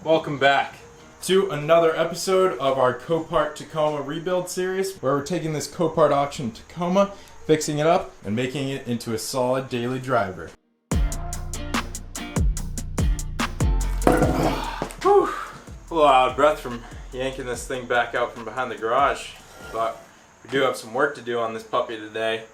Welcome back to another episode of our Copart Tacoma rebuild series, where we're taking this Copart auction Tacoma, fixing it up, and making it into a solid daily driver. Whew. A little out of breath from yanking this thing back out from behind the garage, but we do have some work to do on this puppy today.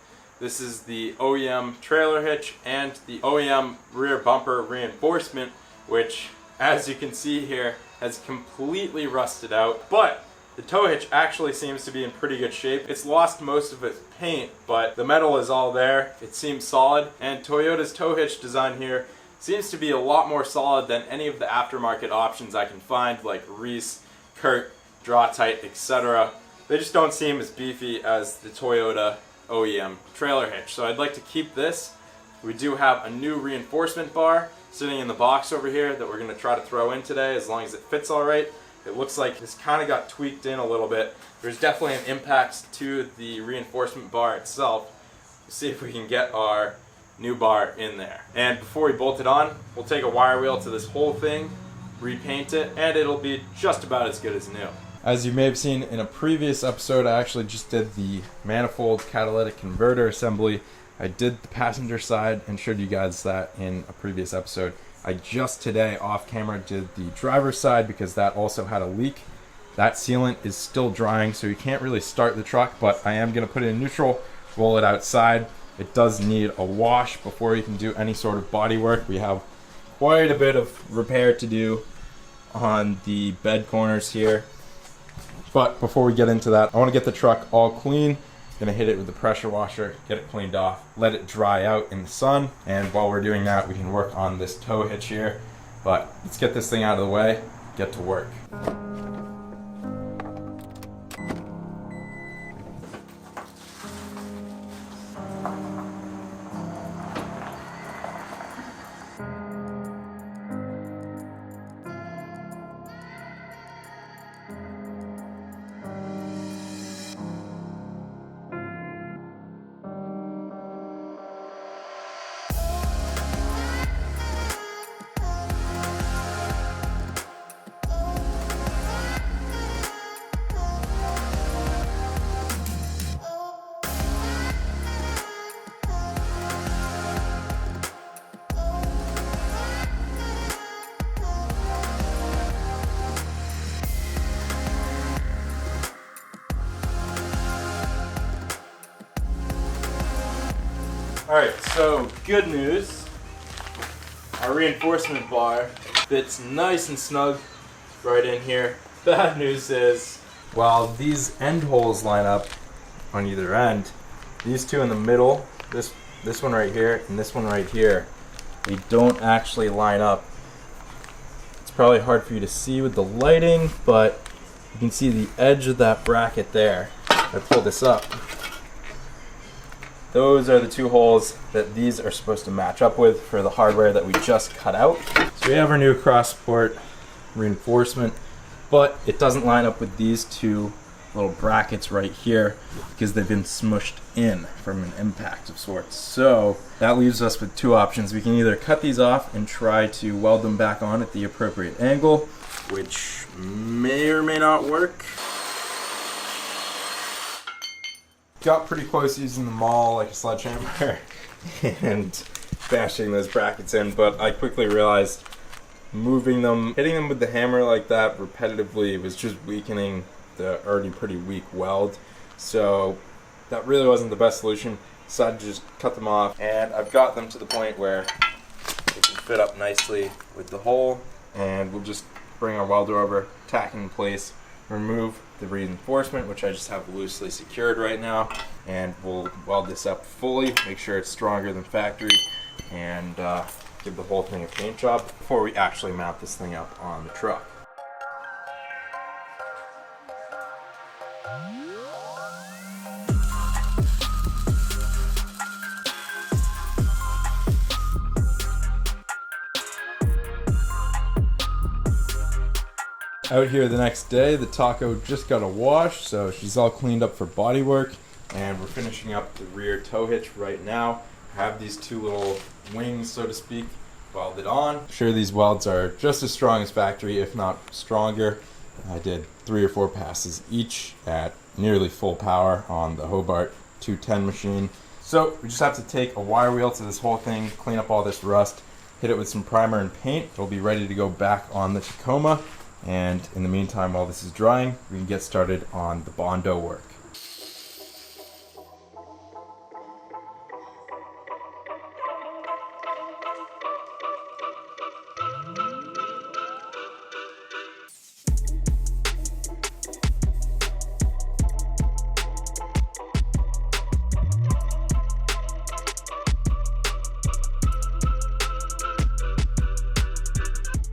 This is the OEM trailer hitch and the OEM rear bumper reinforcement, which, as you can see here, has completely rusted out, but the tow hitch actually seems to be in pretty good shape. It's lost most of its paint, but the metal is all there. It seems solid, and Toyota's tow hitch design here seems to be a lot more solid than any of the aftermarket options I can find, like Reese, Kurt, Draw-Tite, etc. They just don't seem as beefy as the Toyota OEM trailer hitch. So I'd like to keep this. We do have a new reinforcement bar sitting in the box over here that we're going to try to throw in today, as long as it fits all right. It looks like this kind of got tweaked in a little bit. There's definitely an impact to the reinforcement bar itself. We'll see if we can get our new bar in there. And before we bolt it on, we'll take a wire wheel to this whole thing, repaint it, and it'll be just about as good as new. As you may have seen in a previous episode, I actually just did the manifold catalytic converter assembly. I did the passenger side and showed you guys that in a previous episode. I just today off camera did the driver's side because that also had a leak. That sealant is still drying, so you can't really start the truck, but I am going to put it in neutral, roll it outside. It does need a wash before you can do any sort of body work. We have quite a bit of repair to do on the bed corners here. But before we get into that, I want to get the truck all clean. Gonna hit it with the pressure washer, get it cleaned off, let it dry out in the sun, and while we're doing that, we can work on this tow hitch here. But let's get this thing out of the way, get to work. Alright, so good news, our reinforcement bar fits nice and snug right in here. Bad news is, while these end holes line up on either end, these two in the middle, this one right here and this one right here, they don't actually line up. It's probably hard for you to see with the lighting, but you can see the edge of that bracket there. I pulled this up. Those are the two holes that these are supposed to match up with for the hardware that we just cut out. So we have our new cross support reinforcement, but it doesn't line up with these two little brackets right here because they've been smushed in from an impact of sorts. So that leaves us with two options. We can either cut these off and try to weld them back on at the appropriate angle, which may or may not work. Got pretty close using the maul like a sledgehammer and bashing those brackets in, but I quickly realized moving them, hitting them with the hammer like that repetitively was just weakening the already pretty weak weld. So that really wasn't the best solution. Decided to just cut them off, and I've got them to the point where they can fit up nicely with the hole, and we'll just bring our welder over, tack it in place, remove the reinforcement, which I just have loosely secured right now, and we'll weld this up fully, make sure it's stronger than factory, and give the whole thing a paint job before we actually mount this thing up on the truck. Out here the next day, the Taco just got a wash, so she's all cleaned up for body work, and we're finishing up the rear tow hitch right now. I have these two little wings, so to speak, welded on. I'm sure these welds are just as strong as factory, if not stronger. I did 3 or 4 passes each at nearly full power on the Hobart 210 machine. So we just have to take a wire wheel to this whole thing, clean up all this rust, hit it with some primer and paint. It'll be ready to go back on the Tacoma. And in the meantime, while this is drying, we can get started on the Bondo work.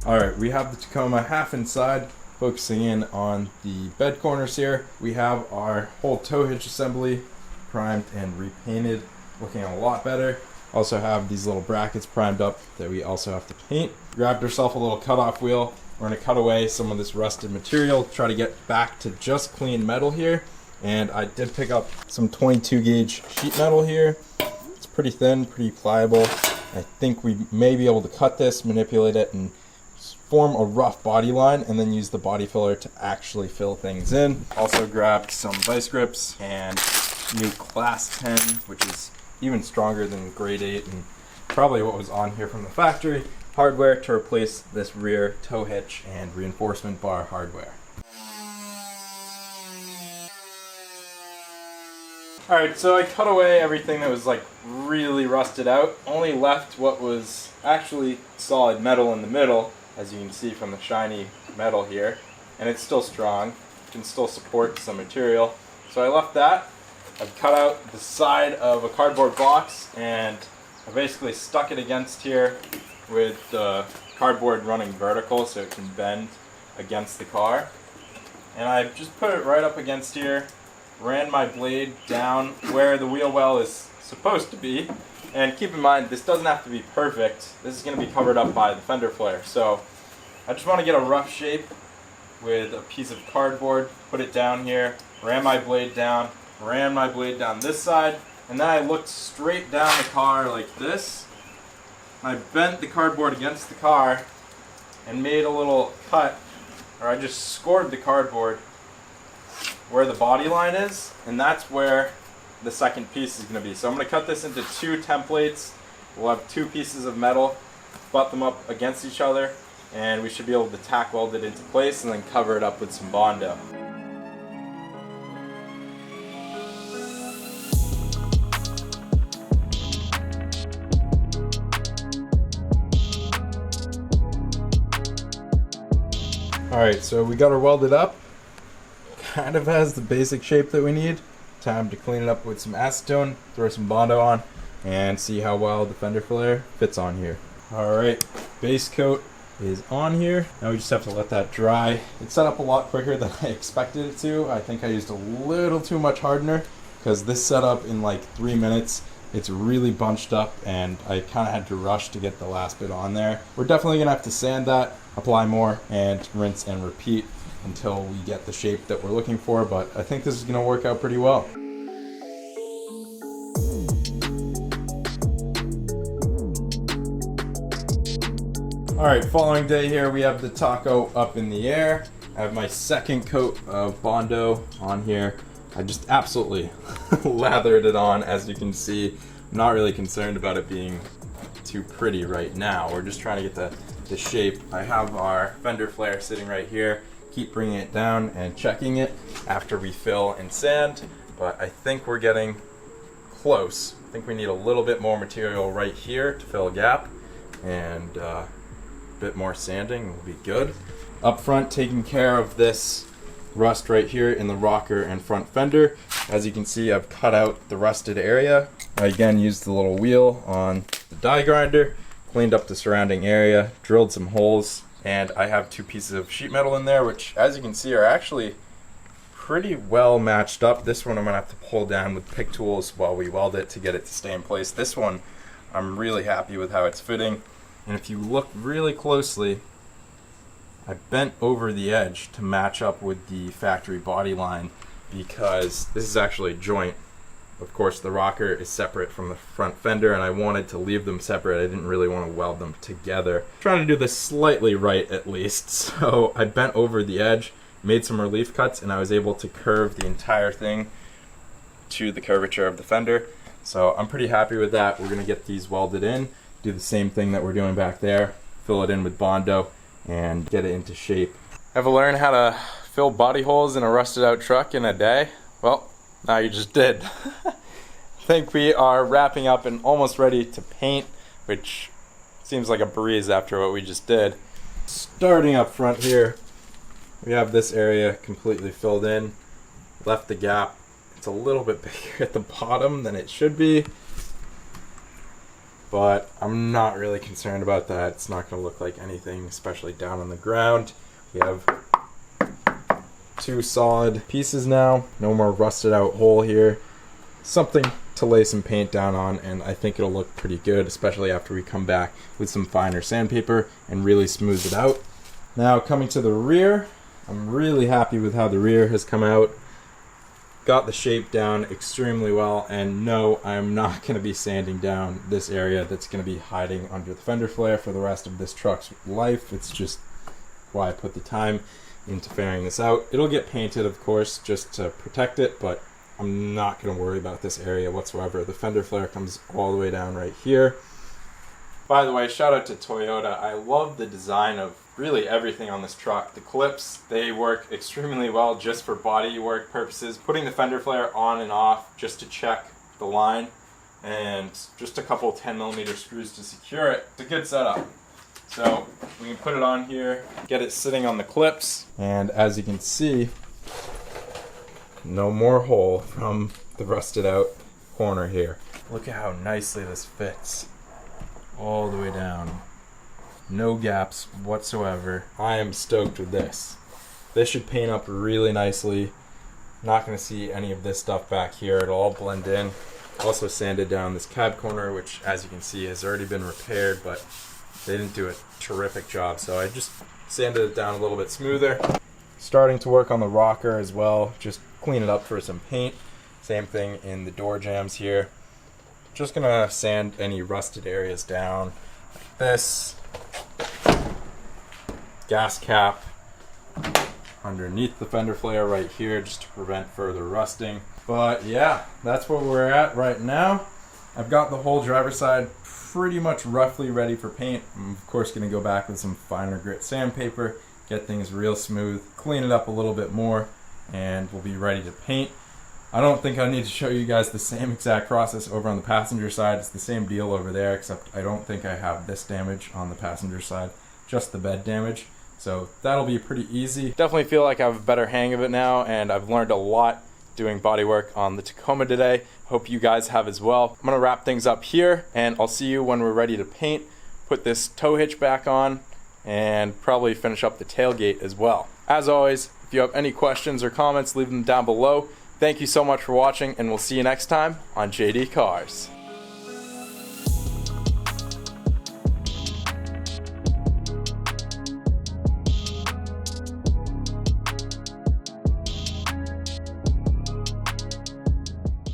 Alright, we have the Tacoma half inside, focusing in on the bed corners here. We have our whole tow hitch assembly primed and repainted, looking a lot better. Also have these little brackets primed up that we also have to paint. Grabbed ourselves a little cutoff wheel. We're going to cut away some of this rusted material, try to get back to just clean metal here. And I did pick up some 22 gauge sheet metal here. It's pretty thin, pretty pliable. I think we may be able to cut this, manipulate it, and form a rough body line, and then use the body filler to actually fill things in. Also grabbed some vice grips and new class 10, which is even stronger than grade 8 and probably what was on here from the factory. Hardware to replace this rear tow hitch and reinforcement bar hardware. Alright, so I cut away everything that was like really rusted out, only left what was actually solid metal in the middle, as you can see from the shiny metal here, and it's still strong, can still support some material. So I left that. I've cut out the side of a cardboard box and I basically stuck it against here with the cardboard running vertical so it can bend against the car. And I just put it right up against here, ran my blade down where the wheel well is supposed to be. And keep in mind, this doesn't have to be perfect. This is going to be covered up by the fender flare. So I just want to get a rough shape with a piece of cardboard, put it down here, ran my blade down this side, and then I looked straight down the car like this. I bent the cardboard against the car and made a little cut, or I just scored the cardboard where the body line is, and that's where the second piece is going to be. So I'm going to cut this into 2 templates. We'll have 2 pieces of metal, butt them up against each other, and we should be able to tack weld it into place and then cover it up with some Bondo. Alright, so we got her welded up. Kind of has the basic shape that we need. Time to clean it up with some acetone, throw some Bondo on, and see how well the fender flare fits on here. Alright, base coat is on here. Now we just have to let that dry. It set up a lot quicker than I expected it to. I think I used a little too much hardener because this set up in like 3 minutes. It's really bunched up and I kind of had to rush to get the last bit on there. We're definitely going to have to sand that, apply more, and rinse and repeat until we get the shape that we're looking for, but I think this is going to work out pretty well. Alright, following day here, we have the Taco up in the air. I have my second coat of Bondo on here. I just absolutely lathered it on, as you can see. I'm not really concerned about it being too pretty right now. We're just trying to get the shape. I have our fender flare sitting right here. Keep bringing it down and checking it after we fill and sand, but I think we're getting close. I think we need a little bit more material right here to fill a gap, and a bit more sanding will be good. Up front, taking care of this rust right here in the rocker and front fender. As you can see, I've cut out the rusted area. I again used the little wheel on the die grinder, cleaned up the surrounding area, drilled some holes, and I have 2 pieces of sheet metal in there, which as you can see are actually pretty well matched up. This one I'm going to have to pull down with pick tools while we weld it to get it to stay in place. This one I'm really happy with how it's fitting, and if you look really closely, I bent over the edge to match up with the factory body line because this is actually a joint Of course, the rocker is separate from the front fender, and I wanted to leave them separate. I didn't really want to weld them together. I'm trying to do this slightly right, at least. So I bent over the edge, made some relief cuts, and I was able to curve the entire thing to the curvature of the fender. So I'm pretty happy with that. We're gonna get these welded in, do the same thing that we're doing back there, fill it in with Bondo, and get it into shape. Ever learn how to fill body holes in a rusted out truck in a day? Well, now you just did. I think we are wrapping up and almost ready to paint, which seems like a breeze after what we just did. Starting up front here, we have this area completely filled in, left the gap. It's a little bit bigger at the bottom than it should be, but I'm not really concerned about that. It's not going to look like anything, especially down on the ground. We have 2 solid pieces now, no more rusted out hole here. Something to lay some paint down on, and I think it'll look pretty good, especially after we come back with some finer sandpaper and really smooth it out. Now coming to the rear, I'm really happy with how the rear has come out. Got the shape down extremely well, and no, I'm not going to be sanding down this area that's going to be hiding under the fender flare for the rest of this truck's life. It's just why I put the time into figuring this out. It'll get painted, of course, just to protect it, but I'm not going to worry about this area whatsoever. The fender flare comes all the way down right here. By the way, shout out to Toyota. I love the design of really everything on this truck. The clips, they work extremely well just for body work purposes. Putting the fender flare on and off just to check the line, and just a couple 10mm screws to secure it. It's a good setup. So we can put it on here, get it sitting on the clips, and as you can see, no more hole from the rusted out corner here. Look at how nicely this fits all the way down. No gaps whatsoever. I am stoked with this. This should paint up really nicely. Not going to see any of this stuff back here. It'll all blend in. Also sanded down this cab corner, which as you can see has already been repaired, but they didn't do a terrific job, so I just sanded it down a little bit smoother. Starting to work on the rocker as well, just clean it up for some paint. Same thing in the door jambs here. Just gonna sand any rusted areas down like this. Gas cap underneath the fender flare right here just to prevent further rusting. But yeah, that's where we're at right now. I've got the whole driver's side pretty much roughly ready for paint. I'm of course going to go back with some finer grit sandpaper, get things real smooth, clean it up a little bit more, and we'll be ready to paint. I don't think I need to show you guys the same exact process over on the passenger side. It's the same deal over there, except I don't think I have this damage on the passenger side, just the bed damage. So that'll be pretty easy. Definitely feel like I have a better hang of it now, and I've learned a lot doing bodywork on the Tacoma today. Hope you guys have as well. I'm gonna wrap things up here, and I'll see you when we're ready to paint, put this tow hitch back on, and probably finish up the tailgate as well. As always, if you have any questions or comments, leave them down below. Thank you so much for watching, and we'll see you next time on JD Cars.